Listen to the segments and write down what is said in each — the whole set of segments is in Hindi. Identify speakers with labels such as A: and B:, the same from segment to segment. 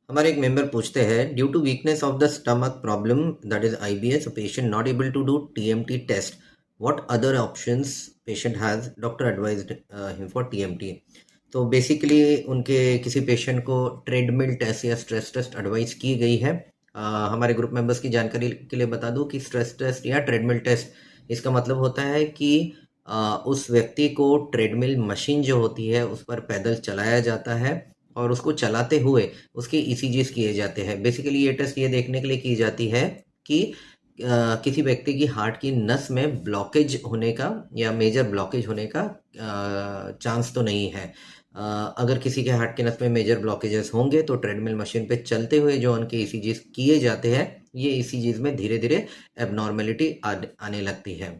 A: हमारे एक मेंबर पूछते हैं, due to weakness of the stomach problem that is IBS patient not able to do TMT test, what other options patient has, doctor advised him for TMT. तो बेसिकली उनके किसी पेशेंट को ट्रेडमिल टेस्ट या स्ट्रेस टेस्ट एडवाइस की गई है। हमारे ग्रुप मेंबर्स की जानकारी के लिए बता दूं कि स्ट्रेस टेस्ट या ट्रेडमिल टेस्ट इसका मतलब होता है कि उस व्यक्ति को ट्रेडमिल मशीन जो होती है उस पर पैदल चलाया जाता है और उसको चलाते हुए उसके ईसीजीज किए जाते हैं। बेसिकली ये टेस्ट ये देखने के लिए की जाती है कि किसी व्यक्ति की हार्ट की नस में ब्लॉकेज होने का या मेजर ब्लॉकेज होने का चांस तो नहीं है। अगर किसी के हार्ट की नस में मेजर ब्लॉकेजेस होंगे तो ट्रेडमिल मशीन पे चलते हुए जो उनके ईसीजीज किए जाते हैं, ये ईसीजीज में धीरे धीरे एबनॉर्मेलिटी आने लगती है।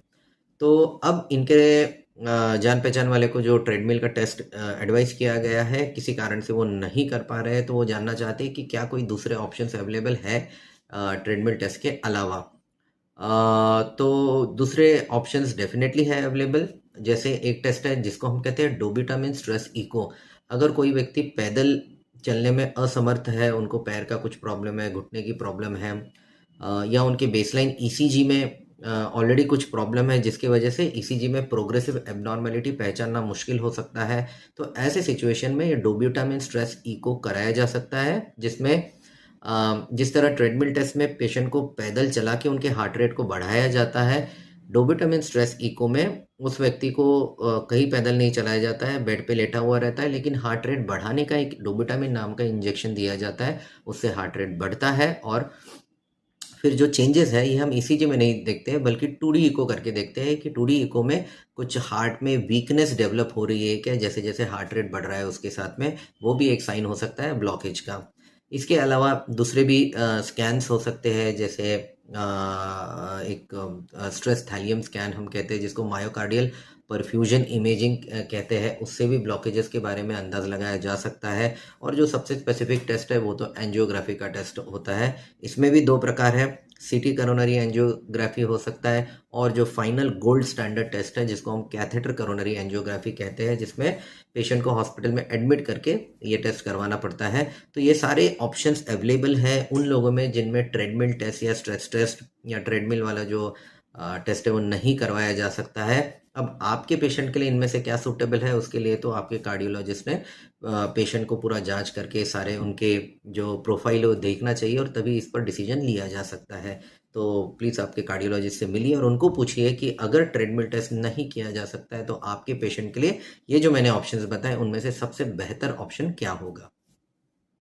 A: तो अब इनके जान पहचान वाले को जो ट्रेडमिल का टेस्ट एडवाइस किया गया है, किसी कारण से वो नहीं कर पा रहे हैं, तो वो जानना चाहते हैं कि क्या कोई दूसरे ऑप्शंस अवेलेबल है ट्रेडमिल टेस्ट के अलावा। तो दूसरे ऑप्शंस डेफिनेटली है अवेलेबल। जैसे एक टेस्ट है जिसको हम कहते हैं डोबीटामिन स्ट्रेस इको। अगर कोई व्यक्ति पैदल चलने में असमर्थ है, उनको पैर का कुछ प्रॉब्लम है, घुटने की प्रॉब्लम है, या उनके बेसलाइन ईसीजी में ऑलरेडी कुछ प्रॉब्लम है जिसकी वजह से ईसीजी में प्रोग्रेसिव एबनॉर्मेलिटी पहचानना मुश्किल हो सकता है, तो ऐसे सिचुएशन में ये डोब्यूटामिन स्ट्रेस इको कराया जा सकता है, जिसमें जिस तरह ट्रेडमिल टेस्ट में पेशेंट को पैदल चला के उनके हार्ट रेट को बढ़ाया जाता है, डोब्यूटामिन स्ट्रेस इको में उस व्यक्ति को कहीं पैदल नहीं चलाया जाता है, बेड पे लेटा हुआ रहता है, लेकिन हार्ट रेट बढ़ाने का एक डोब्यूटामिन नाम का इंजेक्शन दिया जाता है। उससे हार्ट रेट बढ़ता है और फिर जो चेंजेस है ये हम ईसीजी में नहीं देखते हैं बल्कि 2D इको करके देखते हैं कि 2D इको में कुछ हार्ट में वीकनेस डेवलप हो रही है क्या, जैसे जैसे हार्ट रेट बढ़ रहा है उसके साथ में, वो भी एक साइन हो सकता है ब्लॉकेज का। इसके अलावा दूसरे भी स्कैन्स हो सकते हैं, जैसे एक स्ट्रेस थैलियम स्कैन हम कहते हैं जिसको मायोकार्डियल परफ्यूजन इमेजिंग कहते हैं, उससे भी ब्लॉकेजेस के बारे में अंदाज़ लगाया जा सकता है। और जो सबसे स्पेसिफिक टेस्ट है वो तो एंजियोग्राफी का टेस्ट होता है। इसमें भी दो प्रकार है, सीटी करोनरी एंजियोग्राफी हो सकता है और जो फाइनल गोल्ड स्टैंडर्ड टेस्ट है जिसको हम कैथेटर करोनरी एंजियोग्राफी कहते हैं, जिसमें पेशेंट को हॉस्पिटल में एडमिट करके ये टेस्ट करवाना पड़ता है। तो ये सारे ऑप्शंस अवेलेबल हैं उन लोगों में जिनमें ट्रेडमिल टेस्ट या स्ट्रेस टेस्ट या ट्रेडमिल वाला जो टेस्ट है वो नहीं करवाया जा सकता है। अब आपके पेशेंट के लिए इनमें से क्या सूटेबल है, उसके लिए तो आपके कार्डियोलॉजिस्ट ने पेशेंट को पूरा जांच करके सारे उनके जो प्रोफाइल वो देखना चाहिए और तभी इस पर डिसीजन लिया जा सकता है। तो प्लीज़ आपके कार्डियोलॉजिस्ट से मिलिए और उनको पूछिए कि अगर ट्रेडमिल टेस्ट नहीं किया जा सकता है तो आपके पेशेंट के लिए ये जो मैंने ऑप्शंस बताए उनमें से सबसे बेहतर ऑप्शन क्या होगा।